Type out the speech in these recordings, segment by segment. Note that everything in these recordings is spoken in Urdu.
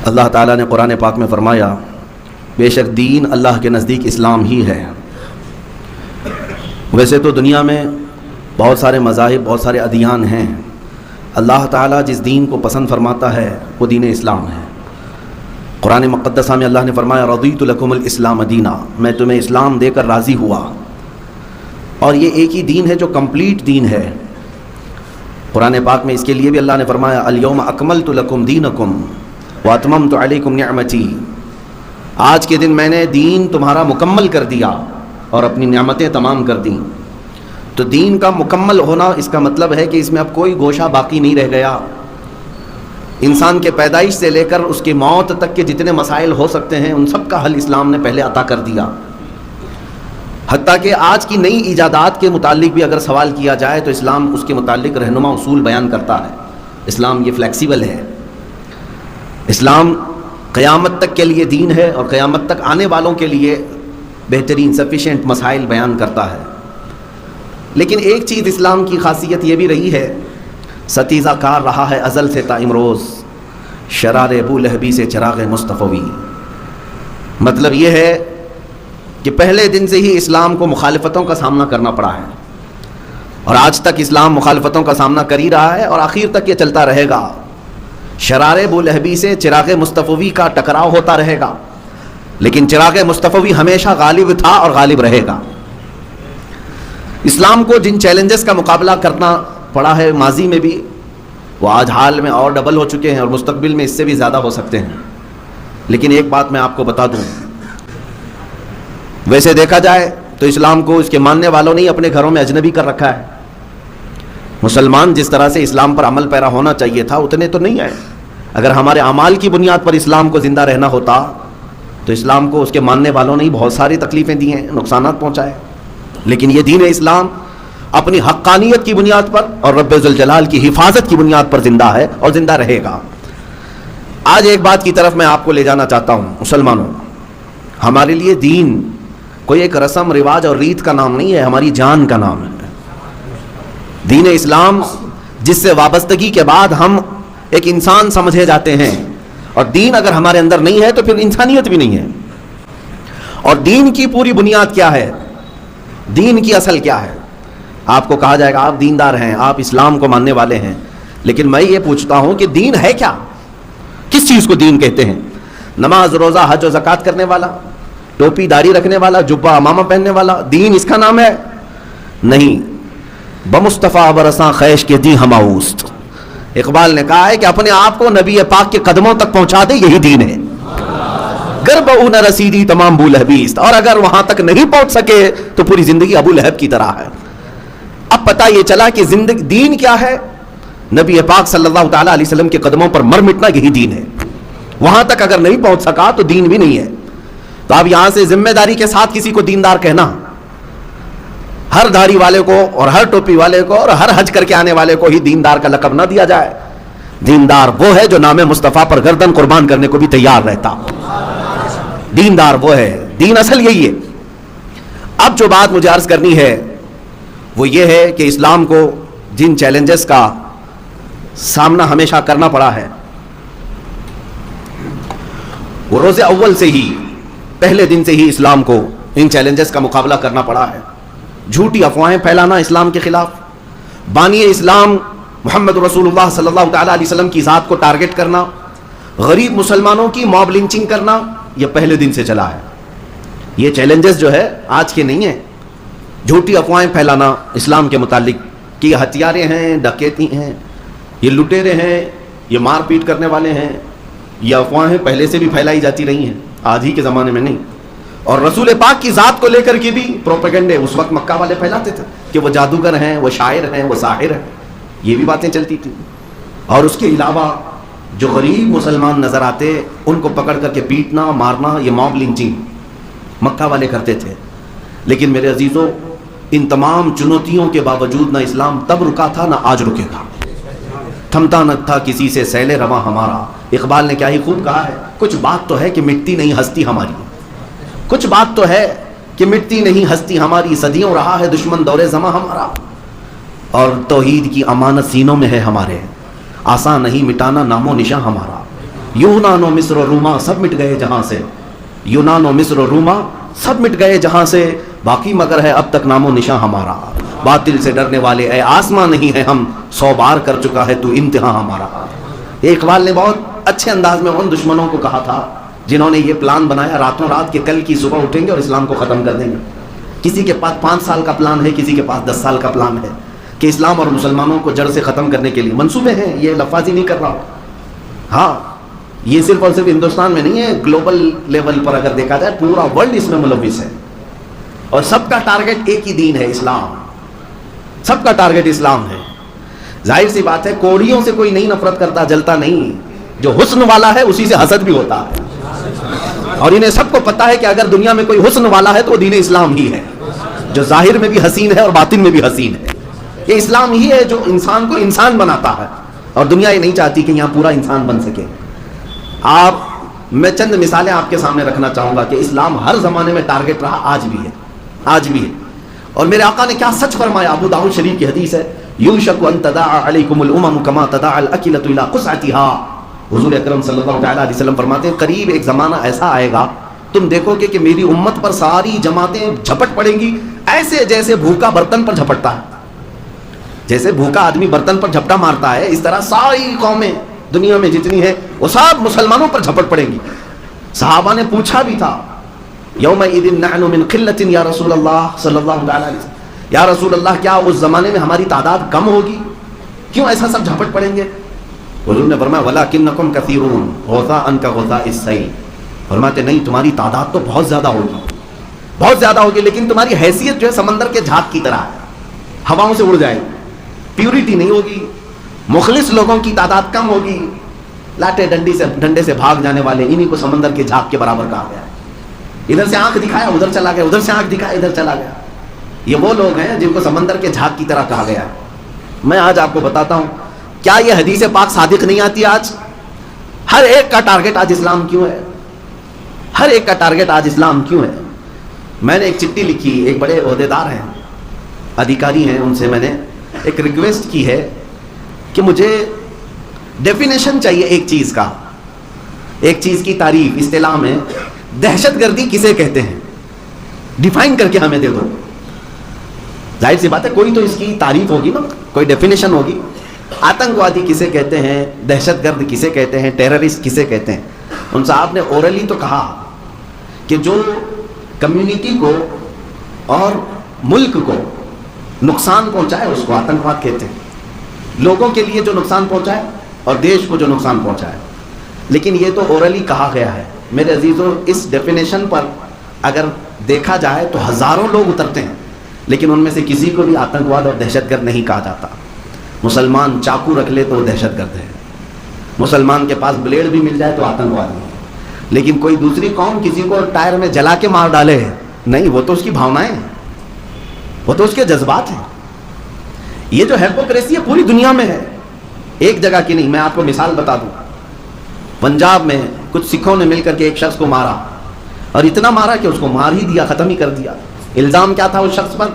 اللہ تعالیٰ نے قرآن پاک میں فرمایا بے شک دین اللہ کے نزدیک اسلام ہی ہے۔ ویسے تو دنیا میں بہت سارے مذاہب، بہت سارے ادیان ہیں، اللہ تعالیٰ جس دین کو پسند فرماتا ہے وہ دین اسلام ہے۔ قرآن مقدسہ میں اللہ نے فرمایا رضیت لکم الاسلام دینا، میں تمہیں اسلام دے کر راضی ہوا، اور یہ ایک ہی دین ہے جو کمپلیٹ دین ہے۔ قرآن پاک میں اس کے لیے بھی اللہ نے فرمایا الیوم اکملت لکم دینکم واتممت علیکم نعمتی، آج کے دن میں نے دین تمہارا مکمل کر دیا اور اپنی نعمتیں تمام کر دیں۔ تو دین کا مکمل ہونا اس کا مطلب ہے کہ اس میں اب کوئی گوشہ باقی نہیں رہ گیا۔ انسان کے پیدائش سے لے کر اس کی موت تک کے جتنے مسائل ہو سکتے ہیں ان سب کا حل اسلام نے پہلے عطا کر دیا۔ حتیٰ کہ آج کی نئی ایجادات کے متعلق بھی اگر سوال کیا جائے تو اسلام اس کے متعلق رہنما اصول بیان کرتا ہے۔ اسلام یہ فلیکسیبل ہے، اسلام قیامت تک کے لیے دین ہے اور قیامت تک آنے والوں کے لیے بہترین سفیشینٹ مسائل بیان کرتا ہے۔ لیکن ایک چیز اسلام کی خاصیت یہ بھی رہی ہے، ستیزہ کار رہا ہے ازل سے تا امروز، شرار ابو لہبی سے چراغ مصطفی۔ مطلب یہ ہے کہ پہلے دن سے ہی اسلام کو مخالفتوں کا سامنا کرنا پڑا ہے، اور آج تک اسلام مخالفتوں کا سامنا کر ہی رہا ہے اور آخر تک یہ چلتا رہے گا۔ شرار ابو لہبی سے چراغ مصطفی کا ٹکراؤ ہوتا رہے گا، لیکن چراغ مصطفی ہمیشہ غالب تھا اور غالب رہے گا۔ اسلام کو جن چیلنجز کا مقابلہ کرنا پڑا ہے ماضی میں بھی، وہ آج حال میں اور ڈبل ہو چکے ہیں اور مستقبل میں اس سے بھی زیادہ ہو سکتے ہیں۔ لیکن ایک بات میں آپ کو بتا دوں، ویسے دیکھا جائے تو اسلام کو اس کے ماننے والوں نے اپنے گھروں میں اجنبی کر رکھا ہے۔ مسلمان جس طرح سے اسلام پر عمل پیرا ہونا چاہیے تھا اتنے تو نہیں ہے۔ اگر ہمارے اعمال کی بنیاد پر اسلام کو زندہ رہنا ہوتا تو اسلام کو اس کے ماننے والوں نے بہت ساری تکلیفیں دی ہیں، نقصانات پہنچائے، لیکن یہ دین اسلام اپنی حقانیت کی بنیاد پر اور رب ذوالجلال کی حفاظت کی بنیاد پر زندہ ہے اور زندہ رہے گا۔ آج ایک بات کی طرف میں آپ کو لے جانا چاہتا ہوں، مسلمانوں، ہمارے لیے دین کوئی ایک رسم رواج اور ریت کا نام نہیں ہے، ہماری جان کا نام ہے۔ دین اسلام جس سے وابستگی کے بعد ہم ایک انسان سمجھے جاتے ہیں، اور دین اگر ہمارے اندر نہیں ہے تو پھر انسانیت بھی نہیں ہے۔ اور دین کی پوری بنیاد کیا ہے، دین کی اصل کیا ہے؟ آپ کو کہا جائے گا آپ دیندار ہیں، آپ اسلام کو ماننے والے ہیں، لیکن میں یہ پوچھتا ہوں کہ دین ہے کیا؟ کس چیز کو دین کہتے ہیں؟ نماز، روزہ، حج و زکوٰۃ کرنے والا، ٹوپی داڑھی رکھنے والا، جبہ امامہ پہننے والا دین اس کا نام ہے؟ نہیں۔ بمصطفیٰ برساں خیش کے دی ہماؤست، اقبال نے کہا ہے کہ اپنے آپ کو نبی پاک کے قدموں تک پہنچا دے، یہی دین ہے۔ گرب او نہ رسیدی تمام ابو لہبیست، اور اگر وہاں تک نہیں پہنچ سکے تو پوری زندگی ابو لہب کی طرح ہے۔ اب پتہ یہ چلا کہ زندگی دین کیا ہے، نبی پاک صلی اللہ تعالیٰ علیہ وسلم کے قدموں پر مر مٹنا، یہی دین ہے۔ وہاں تک اگر نہیں پہنچ سکا تو دین بھی نہیں ہے۔ تو اب یہاں سے ذمہ داری کے ساتھ کسی کو دیندار کہنا، ہر داڑھی والے کو اور ہر ٹوپی والے کو اور ہر حج کر کے آنے والے کو ہی دیندار کا لقب نہ دیا جائے۔ دیندار وہ ہے جو نام مصطفیٰ پر گردن قربان کرنے کو بھی تیار رہتا، دیندار وہ ہے، دین اصل یہی ہے۔ اب جو بات مجھے عرض کرنی ہے وہ یہ ہے کہ اسلام کو جن چیلنجز کا سامنا ہمیشہ کرنا پڑا ہے، وہ روز اول سے ہی، پہلے دن سے ہی اسلام کو ان چیلنجز کا مقابلہ کرنا پڑا ہے۔ جھوٹی افواہیں پھیلانا اسلام کے خلاف، بانی اسلام محمد رسول اللہ صلی اللہ تعالیٰ علیہ وسلم کی ذات کو ٹارگٹ کرنا، غریب مسلمانوں کی موب لنچنگ کرنا، یہ پہلے دن سے چلا ہے۔ یہ چیلنجز جو ہے آج کے نہیں ہیں۔ جھوٹی افواہیں پھیلانا اسلام کے متعلق کہ یہ ہتھیاریں ہیں، ڈکیتی ہیں، یہ لٹیرے ہیں، یہ مار پیٹ کرنے والے ہیں، یہ افواہیں پہلے سے بھی پھیلائی جاتی رہی ہیں، آج ہی کے زمانے میں نہیں۔ اور رسول پاک کی ذات کو لے کر کے بھی پروپیگنڈے اس وقت مکہ والے پھیلاتے تھے کہ وہ جادوگر ہیں، وہ شاعر ہیں، وہ ساحر ہیں، یہ بھی باتیں چلتی تھیں۔ اور اس کے علاوہ جو غریب مسلمان نظر آتے ان کو پکڑ کر کے پیٹنا، مارنا، یہ موب لنچنگ مکہ والے کرتے تھے۔ لیکن میرے عزیزوں، ان تمام چنوتیوں کے باوجود نہ اسلام تب رکا تھا نہ آج رکے گا۔ تھمتا نہ تھا کسی سے سیل رواں ہمارا، اقبال نے کیا ہی خوب کہا ہے، کچھ بات تو ہے کہ مٹتی نہیں ہستی ہماری، کچھ بات تو ہے کہ مٹتی نہیں ہستی ہماری، صدیوں رہا ہے دشمن دور زماں ہمارا، اور توحید کی امانت سینوں میں ہے ہمارے، آسان نہیں مٹانا نام و نشاں ہمارا۔ یونان و مصر و روما سب مٹ گئے جہاں سے، یونان و مصر و روما سب مٹ گئے جہاں سے، باقی مگر ہے اب تک نام و نشاں ہمارا، باطل سے ڈرنے والے اے آسماں نہیں ہے ہم، 100 بار کر چکا ہے تو امتحان ہمارا۔ اقبال نے بہت اچھے انداز میں ان دشمنوں کو کہا تھا جنہوں نے یہ پلان بنایا راتوں رات کہ کل کی صبح اٹھیں گے اور اسلام کو ختم کر دیں گے۔ کسی کے پاس 5 سال کا پلان ہے، کسی کے پاس 10 سال کا پلان ہے کہ اسلام اور مسلمانوں کو جڑ سے ختم کرنے کے لیے منصوبے ہیں، یہ لفاظی نہیں کر رہا ہوں۔ ہاں یہ صرف اور صرف ہندوستان میں نہیں ہے، گلوبل لیول پر اگر دیکھا جائے پورا ورلڈ اس میں ملوث ہے، اور سب کا ٹارگٹ ایک ہی دین ہے، اسلام، سب کا ٹارگٹ اسلام ہے۔ ظاہر سی بات ہے کوڑیوں سے کوئی نہیں نفرت کرتا، جلتا نہیں، جو حسن والا ہے اسی سے حسد بھی ہوتا ہے، اور انہیں سب کو پتا ہے کہ اگر دنیا میں کوئی حسن والا ہے تو وہ دین اسلام ہی ہے، جو ظاہر میں بھی حسین ہے اور باطن میں بھی حسین ہے۔ یہ اسلام ہی ہے جو انسان کو انسان بناتا ہے، اور دنیا یہ نہیں چاہتی کہ یہاں پورا انسان بن سکے۔ میں چند مثالیں آپ کے سامنے رکھنا چاہوں گا کہ اسلام ہر زمانے میں ٹارگٹ رہا، آج بھی ہے، آج بھی ہے۔ اور میرے آقا نے کیا سچ فرمایا، ابو داؤد شریف کی حدیث ہے، یوشک ان تداعى علیکم الامم کما تداعى الاکلۃ الى قصعتها۔ حضور اکرم صلی اللہ تعالیٰ علیہ وسلم فرماتے ہیں قریب ایک زمانہ ایسا آئے گا تم دیکھو گے کہ میری امت پر ساری جماعتیں جھپٹ پڑیں گی، ایسے جیسے بھوکا برتن پر جھپٹتا ہے، جیسے بھوکا آدمی برتن پر جھپٹا مارتا ہے، اس طرح ساری قومیں دنیا میں جتنی ہیں وہ سب مسلمانوں پر جھپٹ پڑیں گی۔ صحابہ نے پوچھا بھی تھا، یومئذ نحن من قلۃ یا رسول اللہ صلی اللہ علیہ وسلم، یا رسول اللہ کیا اس زمانے میں ہماری تعداد کم ہوگی، کیوں ایسا سب جھپٹ پڑیں گے؟ حضور نے فرمایا وَلَكِنَّكُمْ كَثِيرُونَ غَوْثَاءً كَغَوْثَاءِ السَّيْلِ، فرماتے نہیں تمہاری تعداد تو بہت زیادہ ہوگی، بہت زیادہ ہوگی، لیکن تمہاری حیثیت جو ہے سمندر کے جھاگ کی طرح ہے، ہواؤں سے اڑ جائے گی، پیورٹی نہیں ہوگی، مخلص لوگوں کی تعداد کم ہوگی، لاٹے ڈنڈے سے بھاگ جانے والے انہی کو سمندر کے جھاگ کے برابر کہا گیا ہے۔ ادھر سے آنکھ دکھایا ادھر چلا گیا، ادھر سے آنکھ دکھایا ادھر چلا گیا، یہ وہ لوگ ہیں جن کو سمندر کے جھاگ کی طرح کہا گیا ہے۔ میں آج آپ کو بتاتا ہوں کیا یہ حدیث پاک صادق نہیں آتی؟ آج ہر ایک کا ٹارگٹ آج اسلام کیوں ہے؟ ہر ایک کا ٹارگٹ آج اسلام کیوں ہے؟ میں نے ایک چٹھی لکھی، ایک بڑے عہدیدار ہیں، ادھیکاری ہیں، ان سے میں نے ایک ریکویسٹ کی ہے کہ مجھے ڈیفینیشن چاہیے ایک چیز کا، ایک چیز کی تعریف، اصطلاح میں دہشت گردی کسے کہتے ہیں، ڈیفائن کر کے ہمیں دے دو۔ ظاہر سی بات ہے کوئی تو اس کی تعریف ہوگی نا، کوئی ڈیفینیشن ہوگی۔ آتنکوادی کسے کہتے ہیں، دہشت گرد کسے کہتے ہیں، ٹیررسٹ کسے کہتے ہیں؟ ان صاحب نے اورلی تو کہا کہ جو کمیونٹی کو اور ملک کو نقصان پہنچائے اس کو آتنکواد کہتے ہیں، لوگوں کے لیے جو نقصان پہنچائے اور دیش کو جو نقصان پہنچائے۔ لیکن یہ تو اورلی کہا گیا ہے میرے عزیزوں، اس ڈیفینیشن پر اگر دیکھا جائے تو ہزاروں لوگ اترتے ہیں، لیکن ان میں سے کسی کو بھی آتنکواد اور دہشت گرد نہیں کہا جاتا۔ مسلمان چاقو رکھ لے تو وہ دہشت گرد ہے، مسلمان کے پاس بلیڈ بھی مل جائے تو آتنکواد ہے، لیکن کوئی دوسری قوم کسی کو ٹائر میں جلا کے مار ڈالے نہیں، وہ تو اس کی بھاونائیں ہیں، وہ تو اس کے جذبات ہیں۔ یہ جو ہیپوکریسی ہے پوری دنیا میں ہے، ایک جگہ کی نہیں۔ میں آپ کو مثال بتا دوں، پنجاب میں کچھ سکھوں نے مل کر کے ایک شخص کو مارا، اور اتنا مارا کہ اس کو مار ہی دیا، ختم ہی کر دیا۔ الزام کیا تھا اس شخص پر؟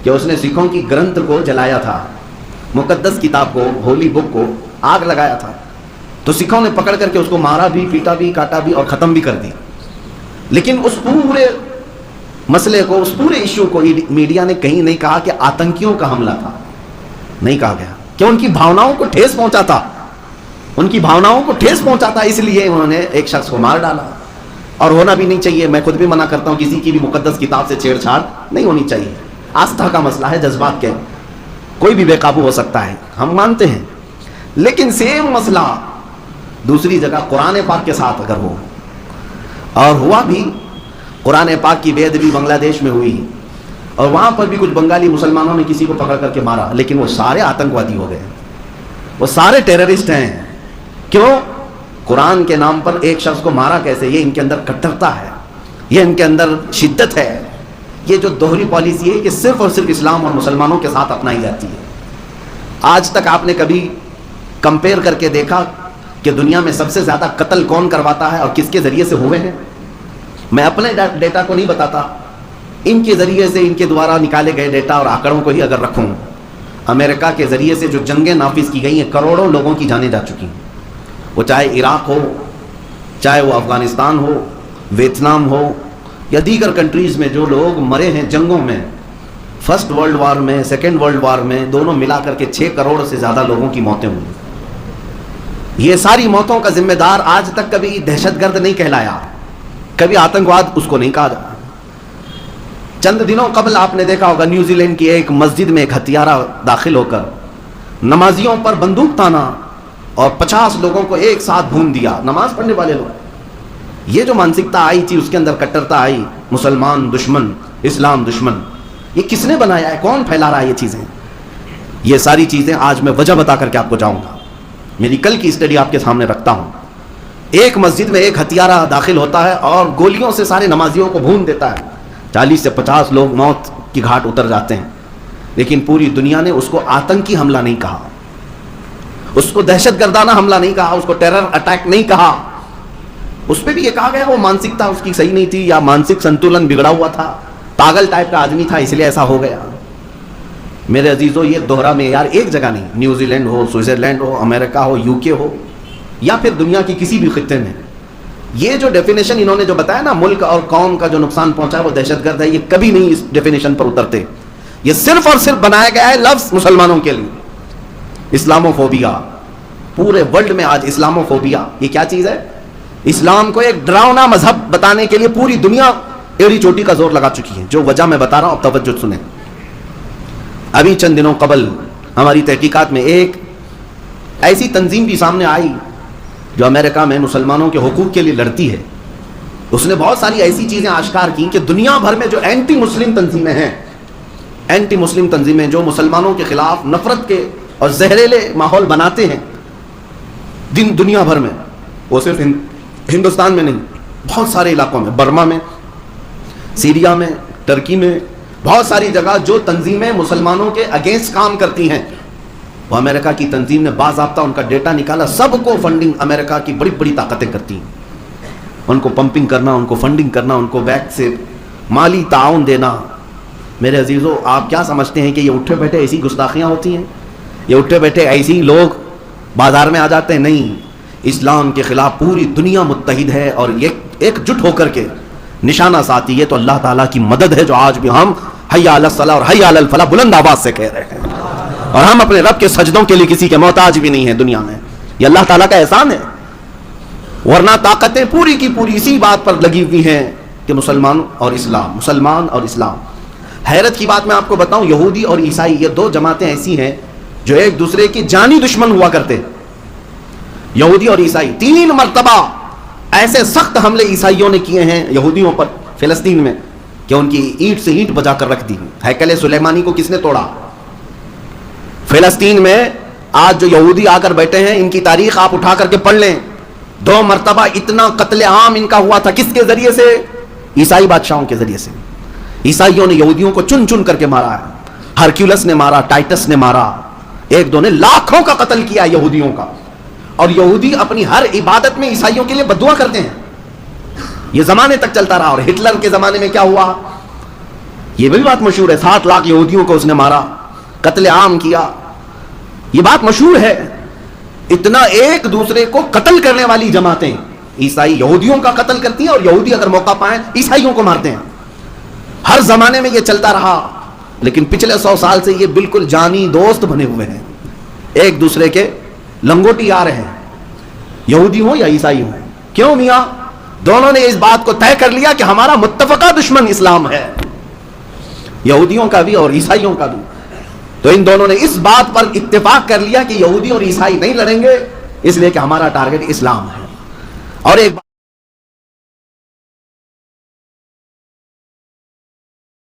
کہ اس نے سکھوں کی گرنتھ کو جلایا تھا، مقدس کتاب کو، ہولی بک کو آگ لگایا تھا۔ تو سکھوں نے پکڑ کر کے اس کو مارا بھی، پیٹا بھی، کاٹا بھی اور ختم بھی کر دیا۔ لیکن اس پورے مسئلے کو، اس پورے ایشو کو میڈیا نے کہیں نہیں کہا کہ آتنکیوں کا حملہ تھا، نہیں کہا گیا کہ ان کی بھاوناؤں کو ٹھیس پہنچا تھا، ان کی بھاوناؤں کو ٹھیس پہنچا تھا، اس لیے انہوں نے ایک شخص کو مار ڈالا۔ اور ہونا بھی نہیں چاہیے، میں خود بھی منع کرتا ہوں، کسی کی بھی مقدس کتاب سے چھیڑ چھاڑ نہیں ہونی چاہیے، آستھا کا مسئلہ ہے، جذبات کے، کوئی بھی بے قابو ہو سکتا ہے، ہم مانتے ہیں۔ لیکن سیم مسئلہ دوسری جگہ قرآن پاک کے ساتھ اگر ہو، اور ہوا بھی، قرآن پاک کی بے ادبی بنگلہ دیش میں ہوئی، اور وہاں پر بھی کچھ بنگالی مسلمانوں نے کسی کو پکڑ کر کے مارا، لیکن وہ سارے آتنکوادی ہو گئے، وہ سارے ٹیررسٹ ہیں۔ کیوں؟ قرآن کے نام پر ایک شخص کو مارا کیسے؟ یہ ان کے اندر کٹرتا ہے، یہ ان کے اندر شدت ہے، یہ جو دوہری پالیسی ہے کہ صرف اور صرف اسلام اور مسلمانوں کے ساتھ اپنائی جاتی ہے۔ آج تک آپ نے کبھی کمپیئر کر کے دیکھا کہ دنیا میں سب سے زیادہ قتل کون کرواتا ہے اور کس کے ذریعے سے ہوئے ہیں؟ میں اپنے ڈیٹا کو نہیں بتاتا، ان کے ذریعے سے، ان کے دوارا نکالے گئے ڈیٹا اور آنکڑوں کو ہی اگر رکھوں، امریکہ کے ذریعے سے جو جنگیں نافذ کی گئی ہیں، کروڑوں لوگوں کی جانیں جا چکی ہیں، وہ چاہے عراق ہو، چاہے وہ افغانستان ہو، ویتنام ہو یا دیگر کنٹریز میں جو لوگ مرے ہیں جنگوں میں، فرسٹ ورلڈ وار میں، سیکنڈ ورلڈ وار میں، دونوں ملا کر کے 6 کروڑ سے زیادہ لوگوں کی موتیں ہوئی. یہ ساری موتوں کا ذمہ دار آج تک کبھی دہشت گرد نہیں کہلایا، کبھی آتنکواد اس کو نہیں کہا. چند دنوں قبل آپ نے دیکھا ہوگا نیوزی لینڈ کی ایک مسجد میں ایک ہتھیارہ داخل ہو کر نمازیوں پر بندوق تانا اور 50 لوگوں کو ایک ساتھ بھون دیا، نماز پڑھنے والے لوگ. یہ جو مانسکتا آئی تھی، اس کے اندر کٹرتا آئی، مسلمان دشمن، اسلام دشمن. یہ کس نے بنایا ہے؟ کون پھیلا رہا ہے یہ چیزیں؟ یہ ساری چیزیں آج میں وجہ بتا کر کے آپ کو جاؤں گا. میری کل کی اسٹڈی آپ کے سامنے رکھتا ہوں. ایک مسجد میں ایک ہتھیارہ داخل ہوتا ہے اور گولیوں سے سارے نمازیوں کو بھون دیتا ہے. 40 سے 50 لوگ موت کی گھاٹ اتر جاتے ہیں. لیکن پوری دنیا نے اس کو آتنکی حملہ نہیں کہا، اس کو دہشت گردانہ حملہ نہیں کہا، اس کو ٹیرر اٹیک نہیں کہا. اس پہ بھی یہ کہا گیا وہ مانسکتا اس کی صحیح نہیں تھی، یا مانسک سنتولن بگڑا ہوا تھا، پاگل ٹائپ کا آدمی تھا، اس لیے ایسا ہو گیا. میرے عزیزو، یہ دوہرا معیار ایک جگہ نہیں، New Zealand who, Switzerland who, America who, you کے ہو، یا پھر دنیا کی کسی بھی خطے میں، یہ جو ڈیفینیشن انہوں نے جو بتایا نا، ملک اور قوم کا جو نقصان پہنچا ہے وہ دہشت گرد ہے، یہ کبھی نہیں اس ڈیفینیشن پر اترتے. یہ صرف اور صرف بنایا گیا ہے لفظ مسلمانوں کے لیے. اسلاموفوبیا، پورے ورلڈ میں آج اسلاموفوبیا یہ کیا چیز ہے؟ اسلام کو ایک ڈراؤنا مذہب بتانے کے لیے پوری دنیا ایڑی چوٹی کا زور لگا چکی ہے. جو وجہ میں بتا رہا ہوں اب توجہ سنیں. ابھی چند دنوں قبل ہماری تحقیقات میں ایک ایسی تنظیم بھی سامنے آئی جو امریکہ میں مسلمانوں کے حقوق کے لیے لڑتی ہے. اس نے بہت ساری ایسی چیزیں آشکار کی کہ دنیا بھر میں جو اینٹی مسلم تنظیمیں ہیں، اینٹی مسلم تنظیمیں جو مسلمانوں کے خلاف نفرت کے اور زہریلے ماحول بناتے ہیں دنیا بھر میں، وہ صرف ہندوستان میں نہیں، بہت سارے علاقوں میں، برما میں، سیریا میں، ترکی میں، بہت ساری جگہ جو تنظیمیں مسلمانوں کے اگینسٹ کام کرتی ہیں، وہ امریکہ کی تنظیم نے باضابطہ ان کا ڈیٹا نکالا. سب کو فنڈنگ امریکہ کی بڑی بڑی طاقتیں کرتی ہیں، ان کو پمپنگ کرنا، ان کو فنڈنگ کرنا، ان کو بیک سے مالی تعاون دینا. میرے عزیزو، آپ کیا سمجھتے ہیں کہ یہ اٹھے بیٹھے ایسی گستاخیاں ہوتی ہیں؟ یہ اٹھے بیٹھے ایسی لوگ بازار میں آ جاتے ہیں؟ نہیں. اسلام کے خلاف پوری دنیا متحد ہے اور ایک جٹ ہو کر کے نشانہ ساتھی ہے. تو اللہ تعالیٰ کی مدد ہے جو آج بھی ہم حی علی الصلاۃ اور حی علی الفلاح بلند آواز سے کہہ رہے ہیں، اور ہم اپنے رب کے سجدوں کے لیے کسی کے محتاج بھی نہیں ہیں دنیا میں. یہ اللہ تعالیٰ کا احسان ہے. ورنہ طاقتیں پوری کی پوری اسی بات پر لگی ہوئی ہیں کہ مسلمان اور اسلام، مسلمان اور اسلام. حیرت کی بات میں آپ کو بتاؤں، یہودی اور عیسائی یہ دو جماعتیں ایسی ہیں جو ایک دوسرے کی جانی دشمن ہوا کرتے. یہودی اور عیسائی 3 مرتبہ ایسے سخت حملے عیسائیوں نے کیے ہیں یہودیوں پر فلسطین میں کہ ان کی اینٹ سے اینٹ بجا کر رکھ دی. ہیکل سلیمانی کو کس نے توڑا؟ فلسطین میں آج جو یہودی آ کر بیٹھے ہیں، ان کی تاریخ آپ اٹھا کر کے پڑھ لیں. 2 مرتبہ اتنا قتل عام ان کا ہوا تھا. کس کے ذریعے سے؟ عیسائی بادشاہوں کے ذریعے سے. عیسائیوں نے یہودیوں کو چن چن کر کے مارا ہے. ہرکیولس نے مارا، ٹائٹس نے مارا، 1-2 نے لاکھوں کا قتل کیا یہودیوں کا. اور یہودی اپنی ہر عبادت میں عیسائیوں کے لیے بددعا کرتے ہیں. یہ زمانے تک چلتا رہا. اور ہٹلر کے زمانے میں کیا ہوا یہ بھی بات مشہور ہے. 7 لاکھ یہودیوں کو اس نے مارا، قتل عام کیا. یہ بات مشہور ہے. اتنا ایک دوسرے کو قتل کرنے والی جماعتیں عیسائی یہودیوں کا قتل کرتی ہیں، اور یہودی اگر موقع پائیں عیسائیوں کو مارتے ہیں. ہر زمانے میں یہ چلتا رہا. لیکن پچھلے 100 سال سے یہ بالکل جانی دوست بنے ہوئے ہیں، ایک دوسرے کے لنگوٹی آ رہے ہیں، یہودی ہوں یا عیسائی ہوں. کیوں میاں؟ دونوں نے اس بات کو طے کر لیا کہ ہمارا متفقہ دشمن اسلام ہے، یہودیوں کا بھی اور عیسائیوں کا بھی. تو ان دونوں نے اس بات پر اتفاق کر لیا کہ یہودی اور عیسائی نہیں لڑیں گے، اس لیے کہ ہمارا ٹارگٹ اسلام ہے. اور ایک